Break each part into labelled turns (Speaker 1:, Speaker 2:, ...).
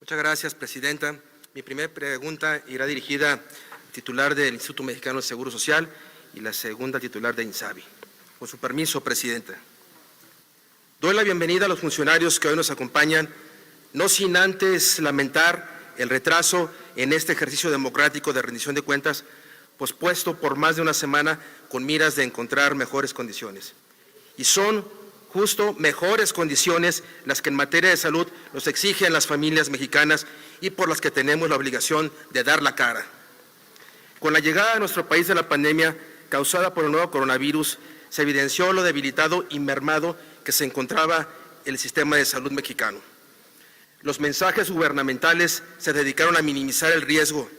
Speaker 1: Muchas gracias, presidenta. Mi primera pregunta irá dirigida al titular del Instituto Mexicano del Seguro Social y la segunda al titular de INSABI. Con su permiso, presidenta. Doy la bienvenida a los funcionarios que hoy nos acompañan, no sin antes lamentar el retraso en este ejercicio democrático de rendición de cuentas, pospuesto por más de una semana con miras de encontrar mejores condiciones. Y son justo mejores condiciones las que en materia de salud nos exigen las familias mexicanas y por las que tenemos la obligación de dar la cara. Con la llegada a nuestro país de la pandemia causada por el nuevo coronavirus, se evidenció lo debilitado y mermado que se encontraba el sistema de salud mexicano. Los mensajes gubernamentales se dedicaron a minimizar el riesgo.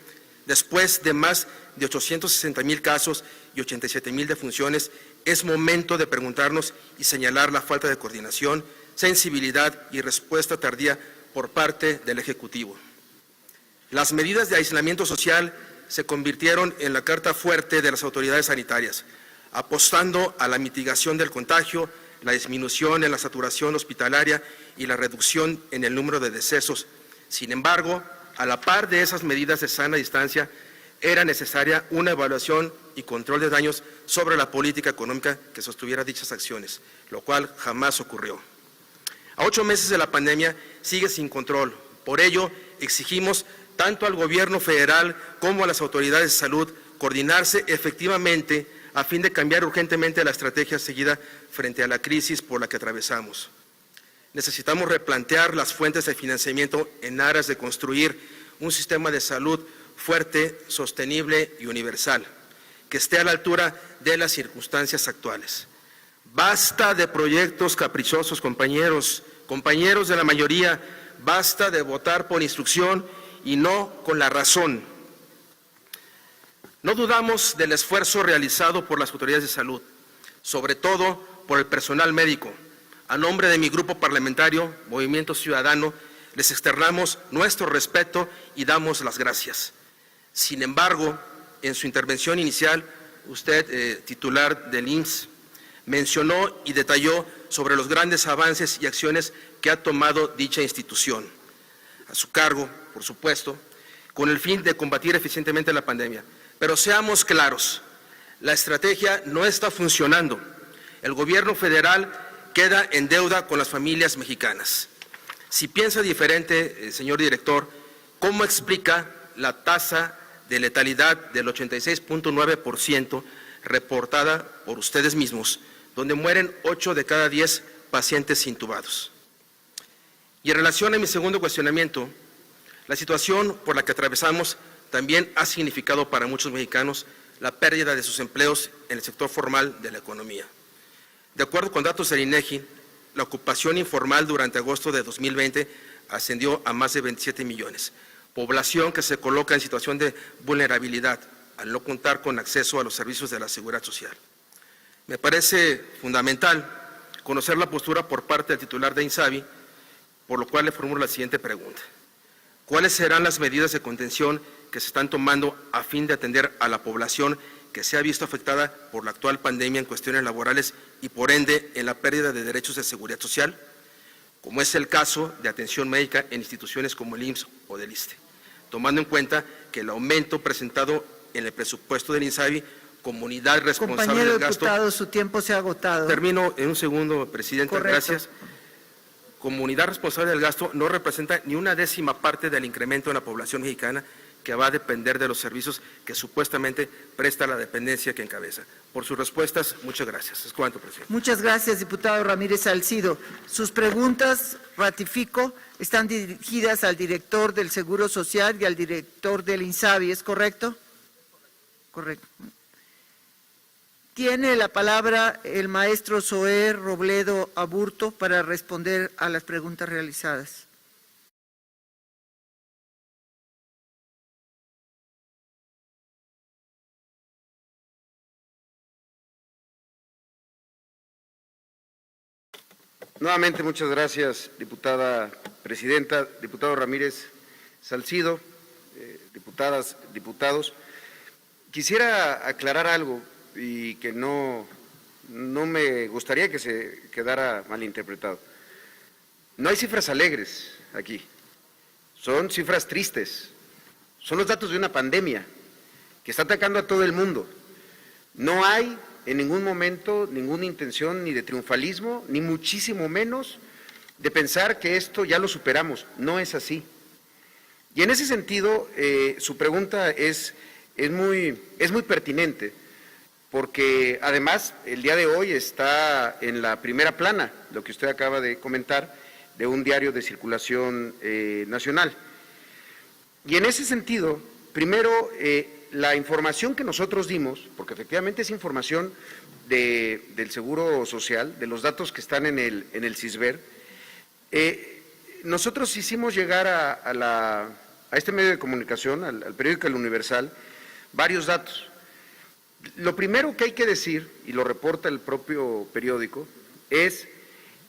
Speaker 1: Después de más de 860,000 casos y 87,000 defunciones, es momento de preguntarnos y señalar la falta de coordinación, sensibilidad y respuesta tardía por parte del Ejecutivo. Las medidas de aislamiento social se convirtieron en la carta fuerte de las autoridades sanitarias, apostando a la mitigación del contagio, la disminución en la saturación hospitalaria y la reducción en el número de decesos. Sin embargo, a la par de esas medidas de sana distancia, era necesaria una evaluación y control de daños sobre la política económica que sostuviera dichas acciones, lo cual jamás ocurrió. A 8 meses de la pandemia sigue sin control. Por ello, exigimos tanto al Gobierno federal como a las autoridades de salud coordinarse efectivamente a fin de cambiar urgentemente la estrategia seguida frente a la crisis por la que atravesamos. Necesitamos replantear las fuentes de financiamiento en aras de construir un sistema de salud fuerte, sostenible y universal, que esté a la altura de las circunstancias actuales. Basta de proyectos caprichosos, compañeros de la mayoría, basta de votar por instrucción y no con la razón. No dudamos del esfuerzo realizado por las autoridades de salud, sobre todo por el personal médico. A nombre de mi grupo parlamentario, Movimiento Ciudadano, les externamos nuestro respeto y damos las gracias. Sin embargo, en su intervención inicial, usted, titular del IMSS, mencionó y detalló sobre los grandes avances y acciones que ha tomado dicha institución a su cargo, por supuesto, con el fin de combatir eficientemente la pandemia. Pero seamos claros, la estrategia no está funcionando. El Gobierno federal queda en deuda con las familias mexicanas. Si piensa diferente, señor director, ¿cómo explica la tasa de letalidad del 86.9% reportada por ustedes mismos, donde mueren 8 de cada 10 pacientes intubados? Y en relación a mi segundo cuestionamiento, la situación por la que atravesamos también ha significado para muchos mexicanos la pérdida de sus empleos en el sector formal de la economía. De acuerdo con datos del INEGI, la ocupación informal durante agosto de 2020 ascendió a más de 27 millones, población que se coloca en situación de vulnerabilidad al no contar con acceso a los servicios de la Seguridad Social. Me parece fundamental conocer la postura por parte del titular de INSABI, por lo cual le formulo la siguiente pregunta. ¿Cuáles serán las medidas de contención que se están tomando a fin de atender a la población que se ha visto afectada por la actual pandemia en cuestiones laborales y por ende en la pérdida de derechos de seguridad social, como es el caso de atención médica en instituciones como el IMSS o del ISSSTE, tomando en cuenta que el aumento presentado en el presupuesto del INSABI como unidad responsable del gasto…
Speaker 2: Compañero diputado, su tiempo se ha agotado.
Speaker 1: Termino en un segundo, presidenta.
Speaker 2: Correcto.
Speaker 1: Gracias. Como unidad responsable del gasto no representa ni una décima parte del incremento en la población mexicana que va a depender de los servicios que supuestamente presta la dependencia que encabeza. Por sus respuestas, muchas gracias. Es cuanto, presidente.
Speaker 2: Muchas gracias, diputado Ramírez Salcido. Sus preguntas, ratifico, están dirigidas al director del Seguro Social y al director del INSABI, ¿es correcto? Correcto. Tiene la palabra el maestro Zoé Robledo Aburto para responder a las preguntas realizadas.
Speaker 3: Nuevamente, muchas gracias, diputada presidenta, diputado Ramírez Salcido, diputadas, diputados. Quisiera aclarar algo y que no me gustaría que se quedara malinterpretado. No hay cifras alegres aquí. son cifras tristes, son los datos de una pandemia que está atacando a todo el mundo. No hay en ningún momento ninguna intención ni de triunfalismo, ni muchísimo menos de pensar que esto ya lo superamos. No es así. Y en ese sentido, su pregunta es muy pertinente, porque además el día de hoy está en la primera plana, lo que usted acaba de comentar, de un diario de circulación nacional. Y en ese sentido, primero, la información que nosotros dimos, porque efectivamente es información del Seguro Social, de los datos que están en el CISBER, nosotros hicimos llegar a este medio de comunicación, al periódico El Universal, varios datos. Lo primero que hay que decir, y lo reporta el propio periódico, es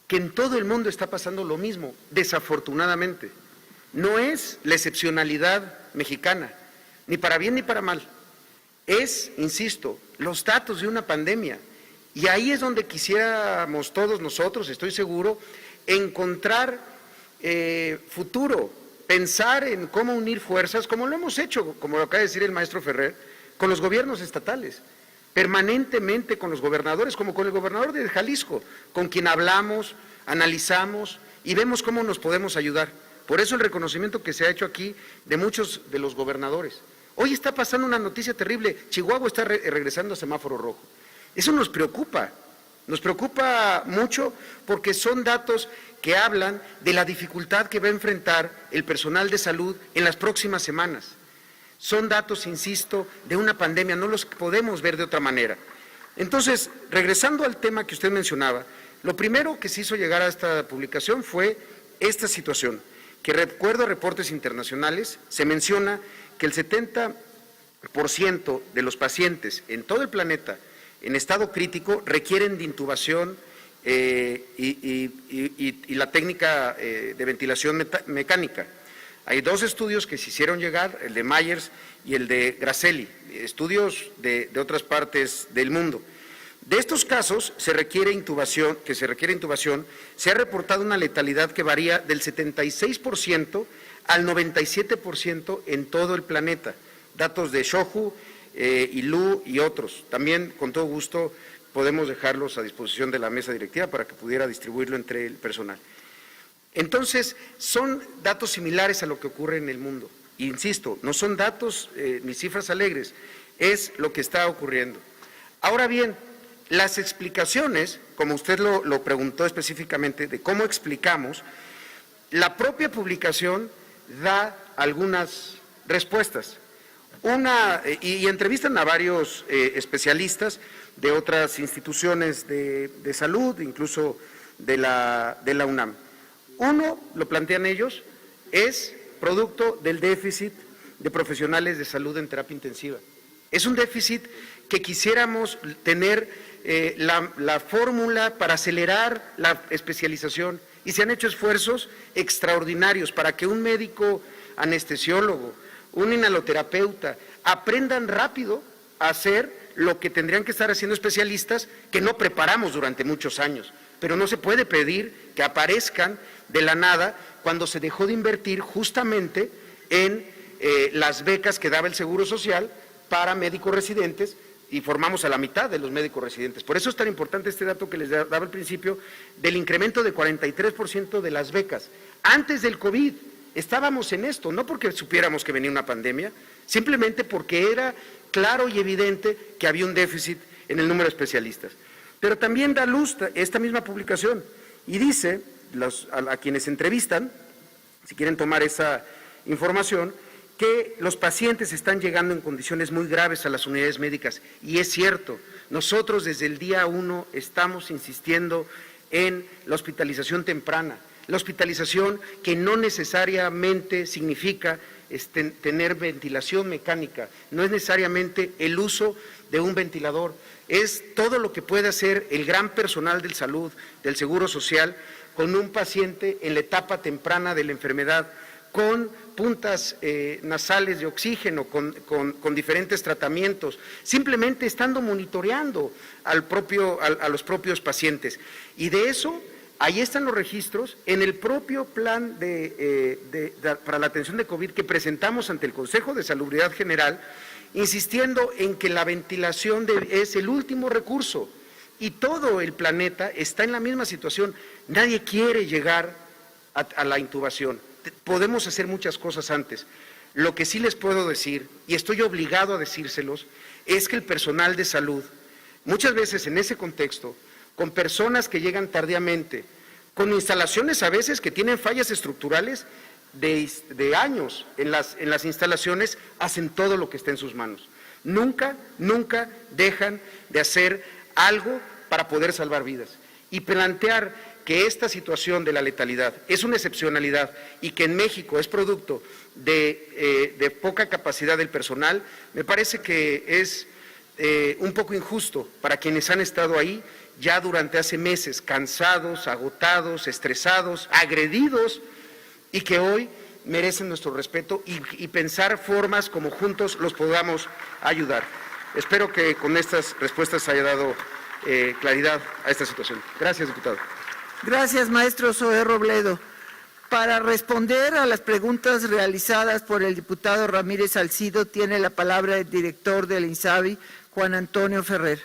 Speaker 3: que en todo el mundo está pasando lo mismo, desafortunadamente. No es la excepcionalidad mexicana, ni para bien ni para mal. Es, insisto, los datos de una pandemia. Y ahí es donde quisiéramos todos nosotros, estoy seguro, encontrar futuro, pensar en cómo unir fuerzas, como lo hemos hecho, como lo acaba de decir el maestro Ferrer, con los gobiernos estatales, permanentemente con los gobernadores, como con el gobernador de Jalisco, con quien hablamos, analizamos y vemos cómo nos podemos ayudar. Por eso el reconocimiento que se ha hecho aquí de muchos de los gobernadores. Hoy está pasando una noticia terrible, Chihuahua está regresando a semáforo rojo. Eso nos preocupa mucho porque son datos que hablan de la dificultad que va a enfrentar el personal de salud en las próximas semanas. Son datos, insisto, de una pandemia, no los podemos ver de otra manera. Entonces, regresando al tema que usted mencionaba, lo primero que se hizo llegar a esta publicación fue esta situación, que recuerdo a reportes internacionales, se menciona que el 70% de los pacientes en todo el planeta en estado crítico requieren de intubación y la técnica de ventilación mecánica. Hay dos estudios que se hicieron llegar, el de Myers y el de Grasselli, estudios de otras partes del mundo. De estos casos se requiere intubación, se ha reportado una letalidad que varía del 76% al 97% en todo el planeta. Datos de Shohu, Ilú y otros. También, con todo gusto, podemos dejarlos a disposición de la mesa directiva para que pudiera distribuirlo entre el personal. Entonces, son datos similares a lo que ocurre en el mundo. Insisto, no son datos ni cifras alegres, es lo que está ocurriendo. Ahora bien, las explicaciones, como usted lo preguntó específicamente, de cómo explicamos, la propia publicación da algunas respuestas. Y entrevistan a varios especialistas de otras instituciones de salud, incluso de la UNAM. Uno, lo plantean ellos, es producto del déficit de profesionales de salud en terapia intensiva. Es un déficit que quisiéramos tener la fórmula para acelerar la especialización y se han hecho esfuerzos extraordinarios para que un médico anestesiólogo, un inhaloterapeuta aprendan rápido a hacer lo que tendrían que estar haciendo especialistas que no preparamos durante muchos años. Pero no se puede pedir que aparezcan de la nada cuando se dejó de invertir justamente en las becas que daba el Seguro Social para médicos residentes y formamos a la mitad de los médicos residentes. Por eso es tan importante este dato que les daba al principio del incremento de 43% de las becas. Antes del COVID estábamos en esto, no porque supiéramos que venía una pandemia, simplemente porque era claro y evidente que había un déficit en el número de especialistas. Pero también da luz esta misma publicación y dice a quienes entrevistan, si quieren tomar esa información, que los pacientes están llegando en condiciones muy graves a las unidades médicas. Y es cierto, nosotros desde el día 1 estamos insistiendo en la hospitalización temprana, la hospitalización que no necesariamente significa tener ventilación mecánica, no es necesariamente el uso de un ventilador, es todo lo que puede hacer el gran personal de salud, del Seguro Social, con un paciente en la etapa temprana de la enfermedad, con puntas nasales de oxígeno, con diferentes tratamientos, simplemente estando monitoreando a los propios pacientes. Y de eso Ahí están los registros, en el propio plan para la atención de COVID que presentamos ante el Consejo de Salubridad General, insistiendo en que la ventilación es el último recurso y todo el planeta está en la misma situación. Nadie quiere llegar a la intubación. Podemos hacer muchas cosas antes. Lo que sí les puedo decir, y estoy obligado a decírselos, es que el personal de salud, muchas veces en ese contexto, con personas que llegan tardíamente, con instalaciones a veces que tienen fallas estructurales de años en las instalaciones, hacen todo lo que está en sus manos. Nunca dejan de hacer algo para poder salvar vidas. Y plantear que esta situación de la letalidad es una excepcionalidad y que en México es producto de poca capacidad del personal, me parece que es un poco injusto para quienes han estado ahí ya durante hace meses, cansados, agotados, estresados, agredidos, y que hoy merecen nuestro respeto y pensar formas como juntos los podamos ayudar. Espero que con estas respuestas haya dado claridad a esta situación. Gracias, diputado.
Speaker 2: Gracias, maestro Zoé Robledo. Para responder a las preguntas realizadas por el diputado Ramírez Salcido, tiene la palabra el director del INSABI, Juan Antonio Ferrer.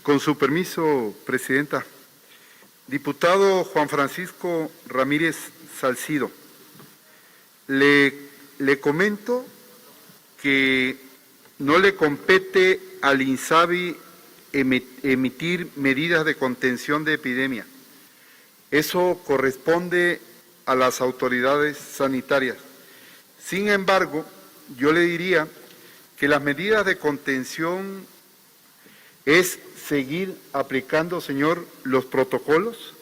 Speaker 4: Con su permiso, Presidenta. Diputado Juan Francisco Ramírez Salcido, le comento que no le compete al INSABI emitir medidas de contención de epidemia. Eso corresponde a las autoridades sanitarias. Sin embargo, yo le diría que las medidas de contención es seguir aplicando, señor, los protocolos.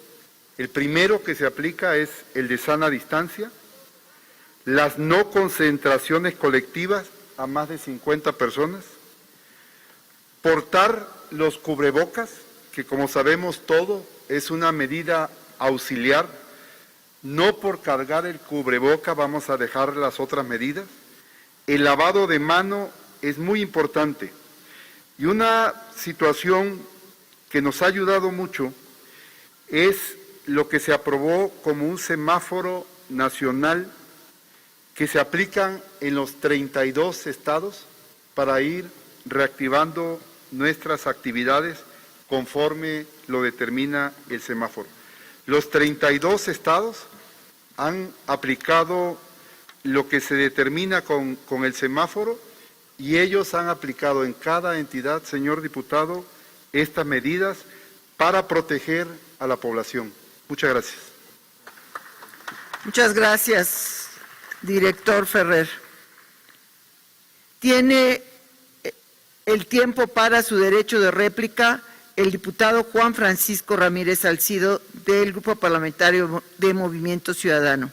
Speaker 4: El primero que se aplica es el de sana distancia, las no concentraciones colectivas a más de 50 personas, portar los cubrebocas, que como sabemos todo es una medida auxiliar, no por cargar el cubreboca vamos a dejar las otras medidas. El lavado de mano es muy importante. Y una situación que nos ha ayudado mucho es lo que se aprobó como un semáforo nacional que se aplican en los 32 estados para ir reactivando nuestras actividades conforme lo determina el semáforo. Los 32 estados han aplicado lo que se determina con el semáforo y ellos han aplicado en cada entidad, señor diputado, estas medidas para proteger a la población. Muchas gracias.
Speaker 2: Muchas gracias, director Ferrer. Tiene el tiempo para su derecho de réplica el diputado Juan Francisco Ramírez Salcido del Grupo Parlamentario de Movimiento Ciudadano.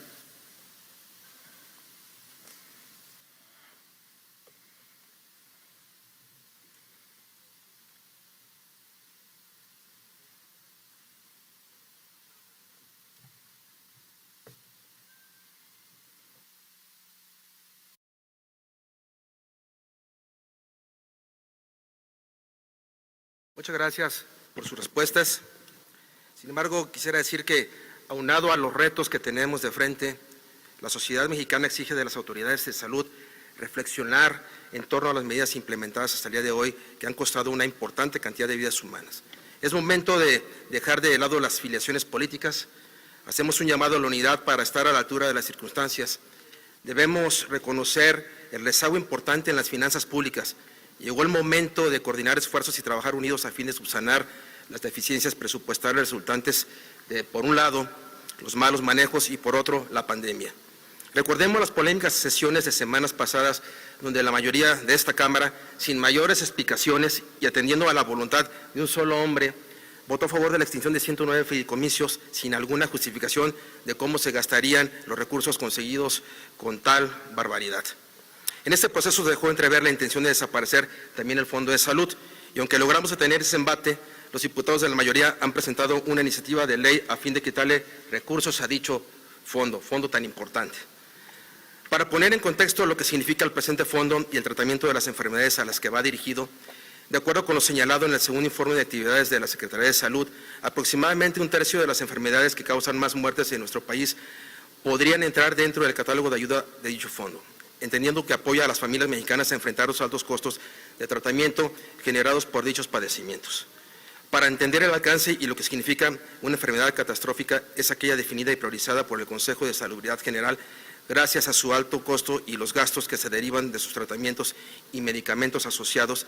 Speaker 1: Muchas gracias por sus respuestas. Sin embargo, quisiera decir que, aunado a los retos que tenemos de frente, la sociedad mexicana exige de las autoridades de salud reflexionar en torno a las medidas implementadas hasta el día de hoy que han costado una importante cantidad de vidas humanas. Es momento de dejar de lado las filiaciones políticas. Hacemos un llamado a la unidad para estar a la altura de las circunstancias. Debemos reconocer el rezago importante en las finanzas públicas. Llegó el momento de coordinar esfuerzos y trabajar unidos a fin de subsanar las deficiencias presupuestarias resultantes de, por un lado, los malos manejos y, por otro, la pandemia. Recordemos las polémicas sesiones de semanas pasadas, donde la mayoría de esta Cámara, sin mayores explicaciones y atendiendo a la voluntad de un solo hombre, votó a favor de la extinción de 109 fideicomisos sin alguna justificación de cómo se gastarían los recursos conseguidos con tal barbaridad. En este proceso se dejó entrever la intención de desaparecer también el Fondo de Salud, y aunque logramos detener ese embate, los diputados de la mayoría han presentado una iniciativa de ley a fin de quitarle recursos a dicho fondo tan importante. Para poner en contexto lo que significa el presente fondo y el tratamiento de las enfermedades a las que va dirigido, de acuerdo con lo señalado en el segundo informe de actividades de la Secretaría de Salud, aproximadamente 1/3 de las enfermedades que causan más muertes en nuestro país podrían entrar dentro del catálogo de ayuda de dicho fondo, entendiendo que apoya a las familias mexicanas a enfrentar los altos costos de tratamiento generados por dichos padecimientos. Para entender el alcance y lo que significa una enfermedad catastrófica es aquella definida y priorizada por el Consejo de Salubridad General gracias a su alto costo y los gastos que se derivan de sus tratamientos y medicamentos asociados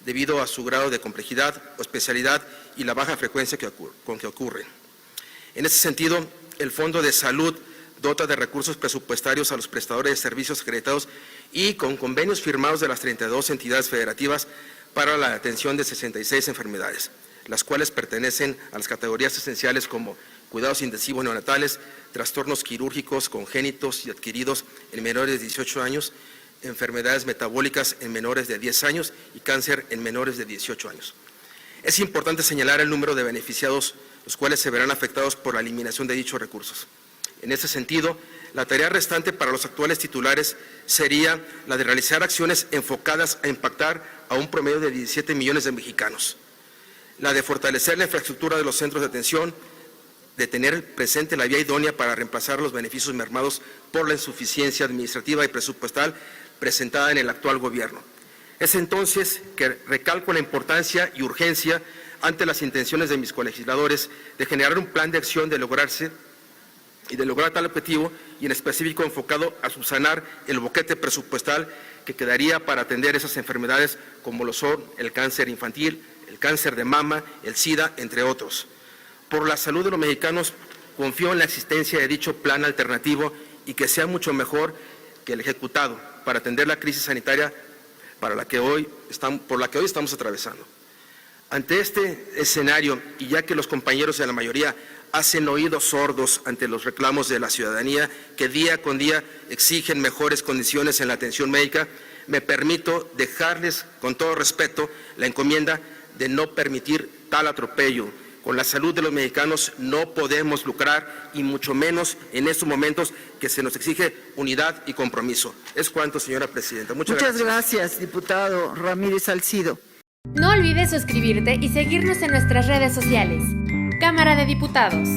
Speaker 1: debido a su grado de complejidad o especialidad y la baja frecuencia con que ocurren. En ese sentido, el Fondo de Salud dota de recursos presupuestarios a los prestadores de servicios acreditados y con convenios firmados de las 32 entidades federativas para la atención de 66 enfermedades, las cuales pertenecen a las categorías esenciales como cuidados intensivos neonatales, trastornos quirúrgicos congénitos y adquiridos en menores de 18 años, enfermedades metabólicas en menores de 10 años y cáncer en menores de 18 años. Es importante señalar el número de beneficiados, los cuales se verán afectados por la eliminación de dichos recursos. En este sentido, la tarea restante para los actuales titulares sería la de realizar acciones enfocadas a impactar a un promedio de 17 millones de mexicanos, la de fortalecer la infraestructura de los centros de atención, de tener presente la vía idónea para reemplazar los beneficios mermados por la insuficiencia administrativa y presupuestal presentada en el actual gobierno. Es entonces que recalco la importancia y urgencia ante las intenciones de mis colegisladores de generar un plan de acción de lograr tal objetivo y en específico enfocado a subsanar el boquete presupuestal que quedaría para atender esas enfermedades como lo son el cáncer infantil, el cáncer de mama, el SIDA, entre otros. Por la salud de los mexicanos, confío en la existencia de dicho plan alternativo y que sea mucho mejor que el ejecutado para atender la crisis sanitaria por la que hoy estamos atravesando. Ante este escenario, y ya que los compañeros de la mayoría hacen oídos sordos ante los reclamos de la ciudadanía que día con día exigen mejores condiciones en la atención médica, me permito dejarles con todo respeto la encomienda de no permitir tal atropello. Con la salud de los mexicanos no podemos lucrar y mucho menos en estos momentos que se nos exige unidad y compromiso. Es cuanto, señora presidenta.
Speaker 2: Muchas gracias, diputado Ramírez Salcido.
Speaker 5: No olvides suscribirte y seguirnos en nuestras redes sociales. Cámara de Diputados.